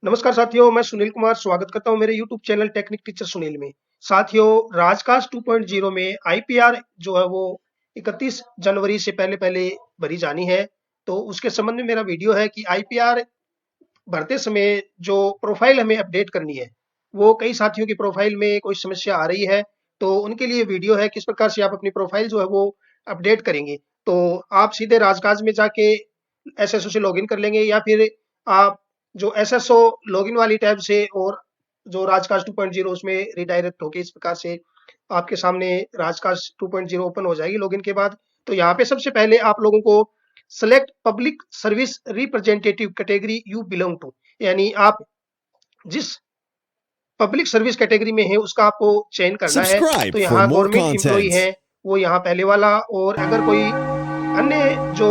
नमस्कार साथियों, मैं सुनील कुमार स्वागत करता हूं मेरे YouTube channel technique teacher Sunil में। साथियों, राजकास्ट 2.0 में आईपीआर जो है वो 31 जनवरी से पहले-पहले भरी जानी है। तो उसके संबंध में मेरा वीडियो है कि आईपीआर भरते समय जो प्रोफाइल हमें अपडेट करनी है, वो कई साथियों की प्रोफाइल में कोई समस्या आ रही है, तो उनके लिए वीडियो है किस प्रकार से आप अपनी प्रोफाइल जो है वो अपडेट करेंगे। तो आप सीधे राजकाज में जाके एसएसओ से लॉगिन कर लेंगे या फिर आप जो एसएसओ लॉगिन वाली टैब से और जो राजकाज 2.0 उसमें रिडायरेक्ट होके इस प्रकार से आपके सामने राजकाज 2.0 ओपन हो जाएगी लॉगिन के बाद। तो यहाँ पे सबसे पहले आप लोगों को select public service representative category you belong to, यानी आप जिस पब्लिक सर्विस कैटेगरी में है उसका आपको चयन करना है। तो Subscribe for यहाँ more गवर्नमेंट एम्प्लॉई content. है वो यहाँ पहले वाला, और अगर कोई अन्य जो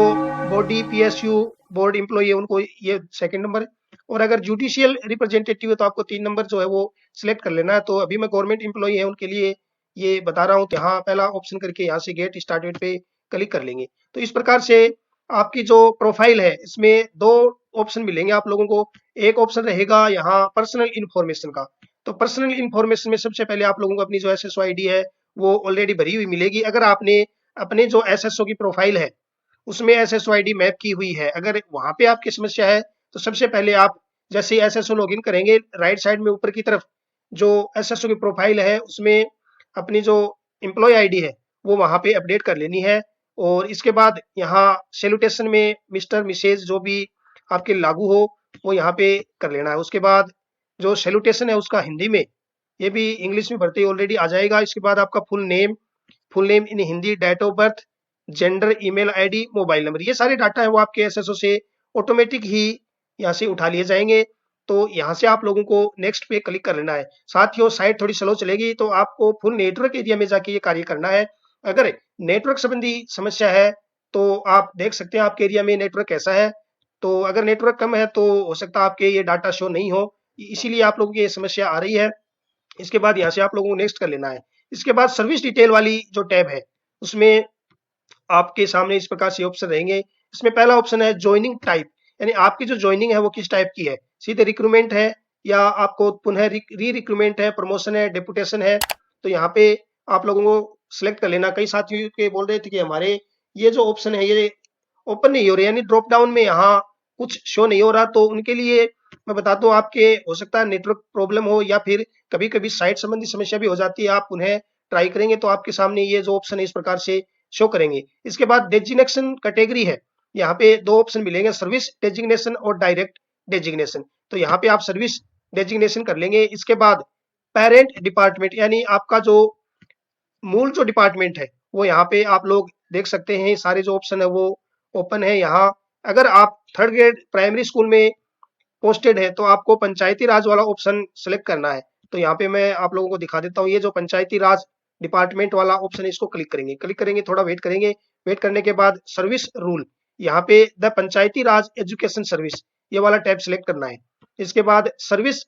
बॉडी पीएसयू बोर्ड एम्प्लॉई है उनको ये सेकंड नंबर, और अगर जुडिशियल रिप्रेजेंटेटिव है तो आपको 3 नंबर जो है वो सिलेक्ट कर लेना है। तो अभी मैं गवर्नमेंट एम्प्लॉई है उनके लिए ये बता रहा हूँ, तो यहाँ पहला ऑप्शन करके यहाँ से गेट स्टार्टेड पे क्लिक कर लेंगे। तो इस प्रकार से आपकी जो प्रोफाइल है इसमें 2 ऑप्शन मिलेंगे आप लोगों को। एक ऑप्शन रहेगा यहाँ पर्सनल इन्फॉर्मेशन का। तो पर्सनल इन्फॉर्मेशन में सबसे पहले आप लोगों को अपनी जो एसएसओ आईडी है वो ऑलरेडी भरी हुई मिलेगी। अगर आपने अपने जो एसएसओ की प्रोफाइल है उसमें एसएसओ आईडी मैप की हुई है, अगर वहां पे आपकी समस्या है तो सबसे पहले आप जैसे ही एसएसओ लॉगिन करेंगे, राइट साइड में ऊपर की तरफ जो एसएसओ की प्रोफाइल है उसमें अपनी जो एम्प्लॉय आईडी है वो वहां पे अपडेट कर लेनी है। और इसके बाद यहाँ सैल्यूटेशन में मिस्टर मिसेज जो भी आपके लागू हो वो यहाँ पे कर लेना है। उसके बाद जो सैल्यूटेशन है उसका हिंदी में, ये भी इंग्लिश में भरते ही ऑलरेडी आ जाएगा। इसके बाद आपका full name in Hindi, date of birth, gender, email ID, mobile number, ये सारे डाटा है वो आपके एसएसओ से ऑटोमेटिक ही यहाँ से उठा लिए जाएंगे। तो यहाँ से आप लोगों को नेक्स्ट पे क्लिक कर लेना है। साथियों, साइट थोड़ी स्लो चलेगी तो आपको फुल नेटवर्क एरिया में जाके ये कार्य करना है। अगर नेटवर्क संबंधी समस्या है तो आप देख सकते हैं आपके एरिया में नेटवर्क कैसा है। तो अगर नेटवर्क कम है तो हो सकता है आपके ये डाटा शो नहीं हो, इसीलिए आप लोगों की ये समस्या आ रही है। इसके बाद यहाँ से आप लोगों को नेक्स्ट कर लेना है। इसके बाद सर्विस डिटेल वाली जो टैब है उसमें आपके सामने इस प्रकार से ऑप्शन रहेंगे। इसमें पहला ऑप्शन है जॉइनिंग टाइप, यानी आपकी जो जॉइनिंग है वो किस टाइप की है, सीधे रिक्रूटमेंट है या आपको पुनः री रिक्रूटमेंट है, प्रमोशन है, डेपुटेशन है। तो यहाँ पे आप लोगों को सिलेक्ट कर लेना। कई साथियों के बोल रहे थे कि हमारे ये जो ऑप्शन है ये ओपन नहीं हो रहा, यानी ड्रॉप डाउन में यहाँ कुछ शो नहीं हो रहा। तो उनके लिए मैं बताता हूँ, आपके हो सकता है नेटवर्क प्रॉब्लम हो या फिर कभी कभी साइट संबंधी समस्या भी हो जाती है। आप उन्हें ट्राई करेंगे तो आपके सामने ये जो ऑप्शन है इस प्रकार से शो करेंगे। इसके बाद डेजिग्नेशन कैटेगरी है, यहाँ पे 2 ऑप्शन मिलेंगे, सर्विस डेजिग्नेशन और डायरेक्ट डेजिग्नेशन। तो यहाँ पे आप सर्विस डेजिग्नेशन कर लेंगे। इसके बाद पेरेंट डिपार्टमेंट, यानी आपका जो मूल जो डिपार्टमेंट है वो यहाँ पे आप लोग देख सकते हैं। सारे जो ऑप्शन है वो ओपन है यहाँ। अगर आप थर्ड ग्रेड प्राइमरी स्कूल में पोस्टेड है तो आपको पंचायती राज वाला ऑप्शन सेलेक्ट करना है। तो यहाँ पे मैं आप लोगों को दिखा देता हूँ, ये जो पंचायती राज डिपार्टमेंट वाला ऑप्शन है इसको क्लिक करेंगे, थोड़ा वेट करेंगे। वेट करने के बाद सर्विस रूल, यहाँ पे the Panchayati Raj education service, ये वाला टैब सेलेक्ट करना है। इसके बाद सर्विस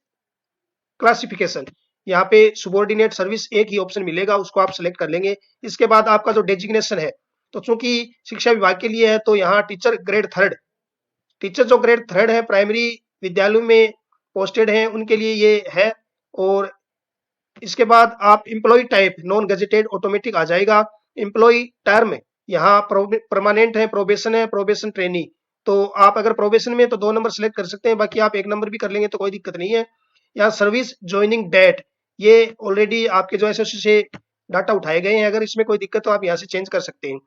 क्लासिफिकेशन, यहाँ पे सुबॉर्डिनेट सर्विस एक ही ऑप्शन मिलेगा, उसको आप सेलेक्ट कर लेंगे। इसके बाद आपका जो डेजिग्नेशन है, तो चूंकि शिक्षा विभाग के लिए है तो यहाँ टीचर ग्रेड थर्ड, टीचर जो ग्रेड थर्ड है प्राइमरी विद्यालयों में पोस्टेड हैं उनके लिए ये है। और इसके बाद आप employee type non gazetted automatic आ जाएगा। एम्प्लॉय टर्म यहाँ परमानेंट है, प्रोबेशन है, प्रोबेशन ट्रेनी। तो आप अगर प्रोबेशन में तो 2 नंबर सेलेक्ट कर सकते हैं, बाकी आप 1 नंबर भी कर लेंगे तो कोई दिक्कत नहीं है। यहाँ सर्विस ज्वाइनिंग डेट, ये ऑलरेडी आपके जो एसएससी से डाटा उठाए गए हैं, अगर इसमें कोई दिक्कत तो आप यहाँ से चेंज कर सकते हैं।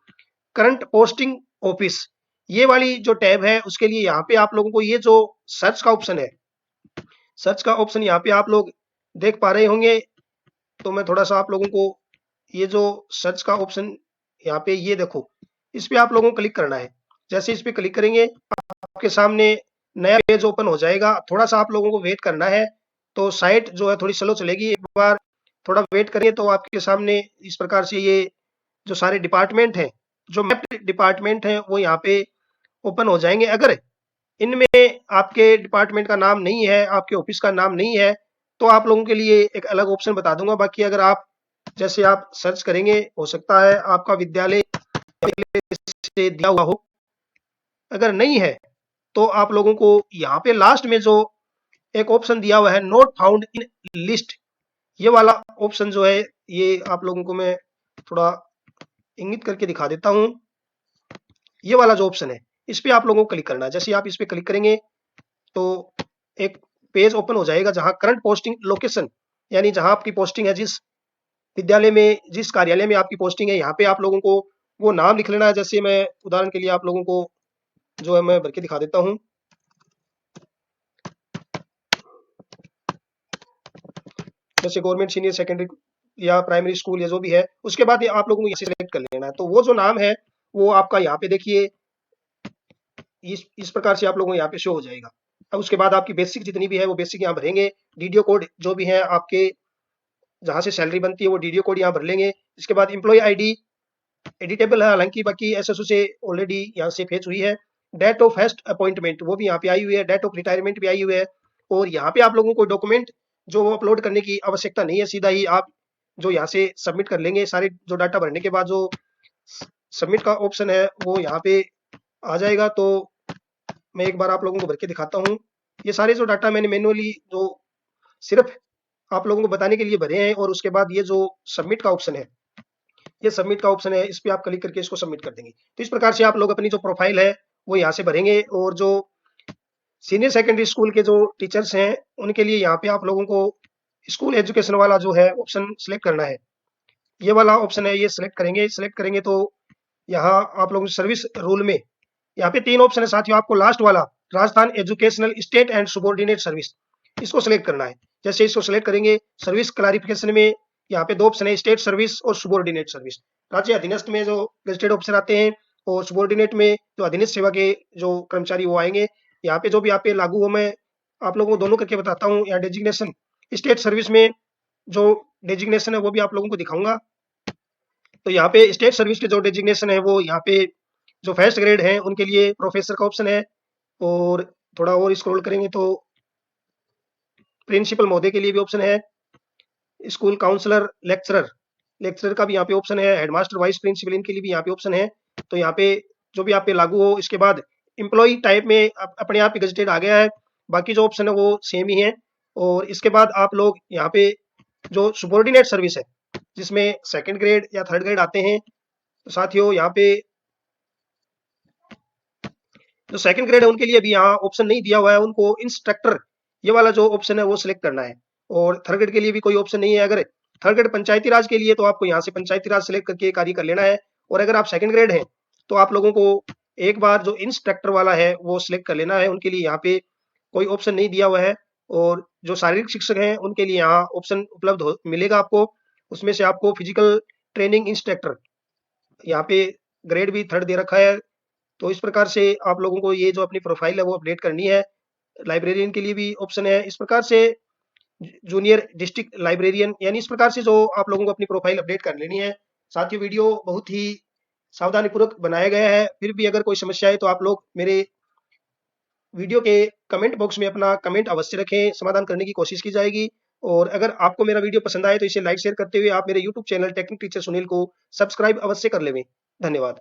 करंट पोस्टिंग ऑफिस, ये वाली जो टैब है उसके लिए यहाँ पे आप लोगों को ये जो सर्च का ऑप्शन है, सर्च का ऑप्शन यहाँ पे आप लोग देख पा रहे होंगे। तो मैं थोड़ा सा आप लोगों को ये जो सर्च का ऑप्शन यहाँ पे ये देखो, इस पे आप लोगों को क्लिक करना है। जैसे इस पे क्लिक करेंगे आपके सामने नया पेज ओपन हो जाएगा। थोड़ा सा आप लोगों को वेट करना है, तो साइट जो है थोड़ी स्लो चलेगी, एक बार थोड़ा वेट करिए। तो आपके सामने इस प्रकार से ये जो सारे डिपार्टमेंट हैं, जो मैप्ड डिपार्टमेंट हैं वो यहाँ पे ओपन हो जाएंगे। अगर इनमें आपके डिपार्टमेंट का नाम नहीं है, आपके ऑफिस का नाम नहीं है, तो आप लोगों के लिए एक अलग ऑप्शन बता दूंगा। बाकी अगर आप जैसे आप सर्च करेंगे, हो सकता है आपका विद्यालय से दिया हुआ हो। अगर नहीं है तो आप लोगों को यहाँ पे लास्ट में जो एक ऑप्शन दिया हुआ है नॉट फाउंड इन लिस्ट। ये वाला ऑप्शन जो है, ये आप लोगों को मैं थोड़ा इंगित करके दिखा देता हूँ। ये वाला जो ऑप्शन है, इस पे आप लोगों को क्लिक करना है। जैसे आप इस पे क्लिक करेंगे तो एक पेज ओपन हो जाएगा जहां करंट पोस्टिंग लोकेशन, यानी जहां आपकी पोस्टिंग है, जिस विद्यालय में, जिस कार्यालय में आपकी पोस्टिंग है, यहाँ पे आप लोगों को वो नाम लिख लेना है। जैसे मैं उदाहरण के लिए आप लोगों को जो है मैं भर के दिखा देता हूँ। जैसे गवर्नमेंट सीनियर सेकेंडरी या प्राइमरी स्कूल या जो भी है, उसके बाद ये आप लोगों को यहाँ से सिलेक्ट कर लेना है। तो वो जो नाम है वो आपका यहाँ पे देखिए इस प्रकार से आप लोगों को यहाँ पे शो हो जाएगा। अब उसके बाद आपकी बेसिक जितनी भी है वो बेसिक यहाँ भरेंगे। डीडीओ कोड जो भी है आपके जहाँ से सैलरी बनती है वो डीडीओ कोड यहाँ भर लेंगे। इसके बाद एम्प्लॉय आईडी एडिटेबल है, हालांकि बाकी एसएसओ से ऑलरेडी यहाँ से फेच हुई है। डेट ऑफ फर्स्ट अपॉइंटमेंट वो भी यहाँ पे आई हुई है, डेट ऑफ रिटायरमेंट भी आई हुई है। और यहाँ पे आप लोगों को डॉक्यूमेंट जो वो अपलोड करने की आवश्यकता नहीं है, सीधा ही आप जो यहाँ से सबमिट कर लेंगे। सारे जो डाटा भरने के बाद जो सबमिट का ऑप्शन है वो यहाँ पे आ जाएगा। तो मैं एक बार आप लोगों को भर के दिखाता हूँ। ये सारे जो डाटा मैंने मैन्युअली जो सिर्फ आप लोगों को बताने के लिए भरे हैं, और उसके बाद ये जो सबमिट का ऑप्शन है, ये सबमिट का ऑप्शन है, इस पे आप क्लिक करके इसको सबमिट कर देंगे। तो इस प्रकार से आप लोग अपनी जो प्रोफाइल है वो यहाँ से भरेंगे। और जो सीनियर सेकेंडरी स्कूल के जो टीचर्स हैं उनके लिए यहाँ पे आप लोगों को स्कूल एजुकेशन वाला जो है ऑप्शन सिलेक्ट करना है। ये वाला ऑप्शन है, ये सिलेक्ट करेंगे तो यहाँ आप लोगों सर्विस रूल में यहाँ पे 3 ऑप्शन है साथियों। आपको लास्ट वाला Rajasthan educational state and subordinate service, इसको सिलेक्ट करना है। जैसे इसको सिलेक्ट करेंगे, सर्विस क्लारिफिकेशन में यहाँ पे 2 ऑप्शन है, स्टेट सर्विस और सुबॉर्डिनेट सर्विस। राज्य अधीनस्थ में जो गजेटेड ऑफिसर आते हैं, और सुबॉर्डिनेट में जो अधीनस्थ सेवा के जो कर्मचारी वो आएंगे। यहाँ पे जो भी आप पे लागू हो, मैं आप लोगों को दोनों करके बताता हूँ। यहाँ डेजिग्नेशन स्टेट सर्विस में जो डेजिग्नेशन है वो भी आप लोगों को दिखाऊंगा। तो यहाँ पे स्टेट सर्विस के जो डेजिग्नेशन है वो यहाँ पे जो फर्स्ट ग्रेड है उनके लिए प्रोफेसर का ऑप्शन है। और थोड़ा और स्क्रॉल करेंगे तो प्रिंसिपल महोदय के लिए भी ऑप्शन है। स्कूल काउंसलर, लेक्चरर, लेक्चरर का भी यहाँ पे ऑप्शन है। हेडमास्टर, वाइस प्रिंसिपल, इनके लिए भी यहाँ पे ऑप्शन है। तो यहाँ पे जो भी आप पे लागू हो। इसके बाद एम्प्लॉय टाइप में अपने आप ही गजेटेड आ गया है, बाकी जो ऑप्शन है वो सेम ही है। और इसके बाद आप लोग यहाँ पे जो सुबॉर्डिनेट सर्विस है, जिसमें सेकंड ग्रेड या थर्ड ग्रेड आते हैं, तो साथियों यहाँ पे जो सेकंड ग्रेड है उनके लिए भी यहाँ ऑप्शन नहीं दिया हुआ है, उनको इंस्ट्रक्टर ये वाला जो ऑप्शन है वो सिलेक्ट करना है। और थर्ड ग्रेड के लिए भी कोई ऑप्शन नहीं है। अगर थर्ड ग्रेड पंचायती राज के लिए तो आपको यहाँ से पंचायती राज सिलेक्ट करके कार्य कर लेना है। और अगर आप सेकंड ग्रेड हैं तो आप लोगों को एक बार जो इंस्ट्रक्टर वाला है वो सिलेक्ट कर लेना है। उनके लिए यहाँ पे कोई ऑप्शन नहीं दिया हुआ है। और जो शारीरिक शिक्षक हैं उनके लिए यहाँ ऑप्शन उपलब्ध मिलेगा आपको। उसमें से आपको फिजिकल ट्रेनिंग इंस्ट्रक्टर यहाँ पे ग्रेड भी थर्ड दे रखा है। तो इस प्रकार से आप लोगों को ये जो अपनी प्रोफाइल है वो अपडेट करनी है। लाइब्रेरियन के लिए भी ऑप्शन है। इस प्रकार से जूनियर डिस्ट्रिक्ट लाइब्रेरियन, यानी इस प्रकार से जो आप लोगों को अपनी प्रोफाइल अपडेट कर लेनी है। साथियों वीडियो बहुत ही सावधानी पूर्वक बनाया गया है, फिर भी अगर कोई समस्या है तो आप लोग मेरे वीडियो के कमेंट बॉक्स में अपना कमेंट अवश्य रखें, समाधान करने की कोशिश की जाएगी। और अगर आपको मेरा वीडियो पसंद आए तो इसे लाइक शेयर करते हुए आप मेरे YouTube channel technique teacher Sunil को सब्सक्राइब अवश्य कर लें। धन्यवाद।